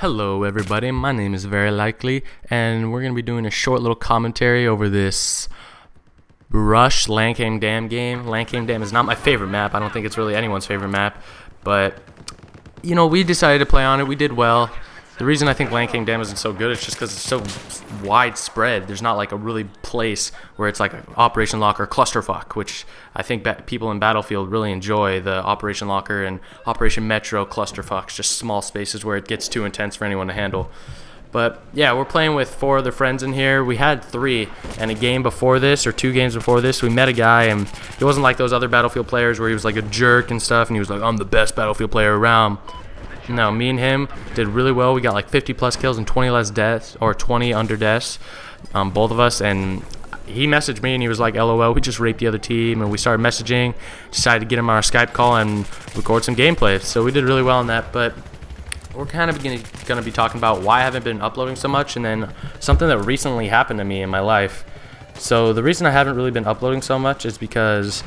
Hello everybody, my name is Very Likely, and we're going to be doing a short little commentary over this Rush Lancame Dam game. Lancame Dam is not my favorite map. I don't think it's really anyone's favorite map, but you know, we decided to play on it. We did well. The reason I think Lancame Dam isn't so good is just because it's so widespread. There's not like a really place where it's like Operation Locker or Clusterfuck, which I think people in Battlefield really enjoy. The Operation Locker and Operation Metro Clusterfucks, just small spaces where it gets too intense for anyone to handle. But yeah, we're playing with 4 other friends in here. We had 3, and a game before this, or 2 games before this, we met a guy, and he wasn't like those other Battlefield players where he was like a jerk and stuff, and he was like, I'm the best Battlefield player around. No, me and him did really well. We got like 50 plus kills and 20 less deaths, or 20 under deaths, both of us. And he messaged me and he was like, LOL, we just raped the other team. And we started messaging, decided to get him on our Skype call and record some gameplay. So we did really well on that. But we're kind of going to be talking about why I haven't been uploading so much, and then something that recently happened to me in my life. So the reason I haven't really been uploading so much is because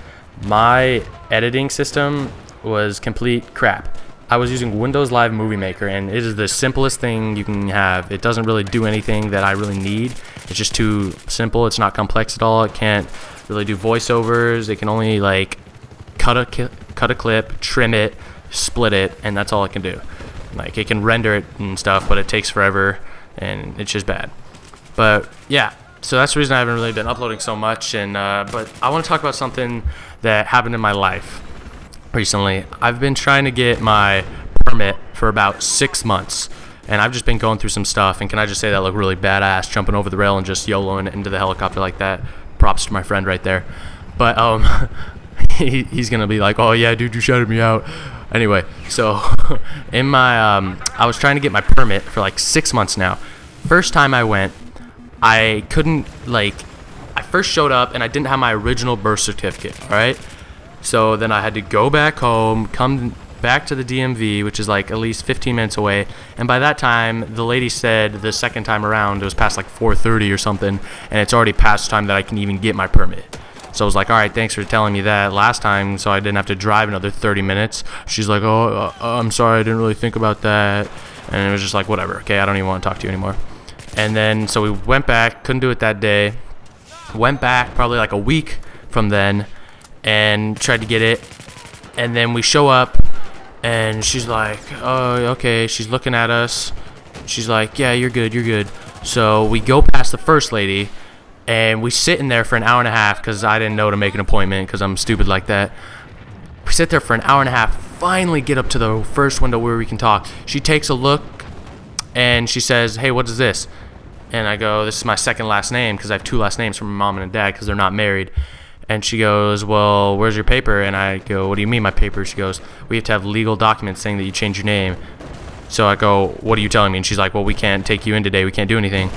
my editing system was complete crap. I was using Windows Live Movie Maker, and it is the simplest thing you can have. It doesn't really do anything that I really need. It's just too simple. It's not complex at all. It can't really do voiceovers. It can only like cut a clip, trim it, split it, and that's all it can do. Like, it can render it and stuff, but it takes forever, and it's just bad. But yeah, so that's the reason I haven't really been uploading so much. And but I want to talk about something that happened in my life recently. I've been trying to get my permit for about 6 months, and I've just been going through some stuff, and can I just say that I look really badass jumping over the rail and just YOLOing into the helicopter like that. Props to my friend right there. But he's gonna be like, oh yeah dude, you shouted me out. Anyway, so in my I was trying to get my permit for like 6 months now. First time I went, I couldn't, like, I first showed up and I didn't have my original birth certificate, alright? So then I had to go back home, come back to the DMV, which is like at least 15 minutes away. And by that time, the lady said the second time around, it was past like 4:30 or something, and it's already past time that I can even get my permit. So I was like, all right, thanks for telling me that last time, so I didn't have to drive another 30 minutes. She's like, oh, I'm sorry, I didn't really think about that. And it was just like, whatever, okay, I don't even want to talk to you anymore. And then, so we went back, couldn't do it that day. Went back probably like a week from then, and tried to get it, and then we show up and she's like, oh okay, she's looking at us, she's like, yeah, you're good, you're good. So we go past the first lady and we sit in there for an hour and a half because I didn't know to make an appointment because I'm stupid like that. We sit there for an hour and a half, finally get up to the first window where we can talk. She takes a look and she says, hey, what is this? And I go, this is my second last name because I have 2 last names from my mom and dad because they're not married. And she goes, well, where's your paper? And I go, what do you mean my paper? She goes, we have to have legal documents saying that you changed your name. So I go, what are you telling me? And she's like, well, we can't take you in today. We can't do anything.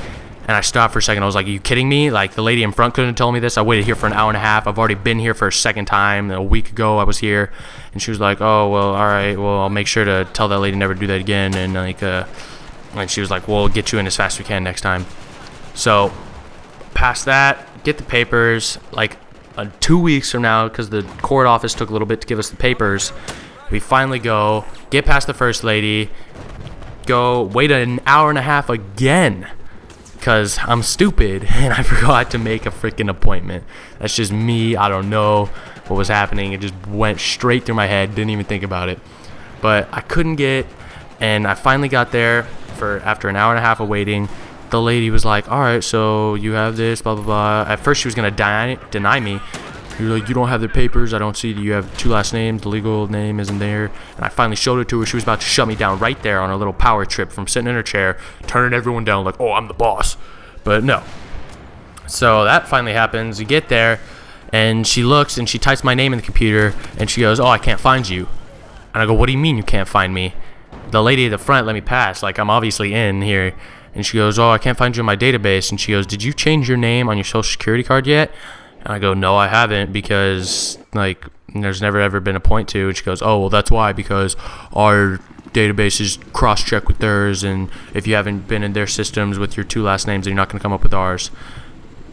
And I stopped for a second. I was like, are you kidding me? Like, the lady in front couldn't have told me this. I waited here for an hour and a half. I've already been here for a second time. A week ago I was here. And she was like, oh, well, all right. Well, I'll make sure to tell that lady never to do that again. And like, and she was like, we'll get you in as fast as we can next time. So past that, get the papers, like, 2 weeks from now, because the court office took a little bit to give us the papers, we finally go, get past the first lady, go wait an hour and a half again because I'm stupid and I forgot to make a freaking appointment. That's just me. I don't know what was happening. It just went straight through my head, didn't even think about it. But I couldn't get, and I finally got there after an hour and a half of waiting. The lady was like, all right, so you have this, blah, blah, blah. At first she was going to deny me. You're like, you don't have the papers. I don't see that you have 2 last names. The legal name isn't there. And I finally showed it to her. She was about to shut me down right there on a little power trip from sitting in her chair, turning everyone down like, oh, I'm the boss. But no. So that finally happens. We get there, and she looks, and she types my name in the computer, and she goes, oh, I can't find you. And I go, what do you mean you can't find me? The lady at the front let me pass. Like, I'm obviously in here. And she goes, oh, I can't find you in my database. And she goes, did you change your name on your social security card yet? And I go, no, I haven't, because, like, there's never ever been a point to. And she goes, oh, well, that's why, because our database is cross-checked with theirs, and if you haven't been in their systems with your 2 last names, then you're not going to come up with ours.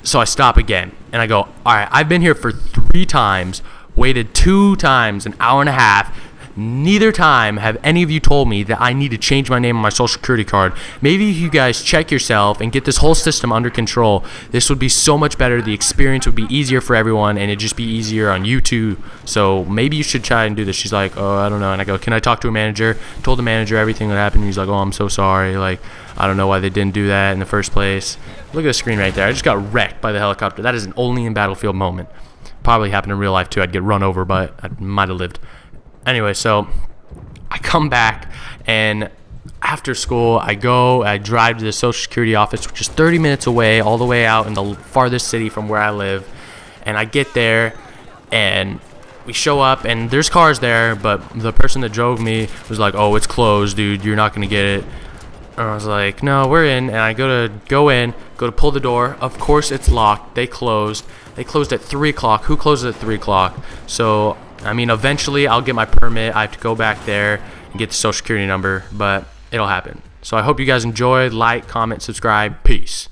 So I stop again, and I go, all right, I've been here for 3 times, waited 2 times, an hour and a half. Neither time have any of you told me that I need to change my name on my social security card. Maybe if you guys check yourself and get this whole system under control, this would be so much better. The experience would be easier for everyone, and it'd just be easier on you too. So maybe you should try and do this. She's like, oh, I don't know. And I go, can I talk to a manager? Told the manager everything that happened. He's like, oh, I'm so sorry. Like, I don't know why they didn't do that in the first place. Look at the screen right there. I just got wrecked by the helicopter. That is an only in battlefield moment. Probably happened in real life too. I'd get run over, but I might have lived. Anyway, so I come back, and after school, I drive to the Social Security office, which is 30 minutes away, all the way out in the farthest city from where I live. And I get there, and we show up, and there's cars there, but the person that drove me was like, oh, it's closed, dude. You're not going to get it. And I was like, no, we're in. And I go to pull the door. Of course, it's locked. They closed. They closed at 3 o'clock. Who closes at 3 o'clock? So, I mean, eventually I'll get my permit. I have to go back there and get the social security number, but it'll happen. So I hope you guys enjoyed. Like, comment, subscribe. Peace.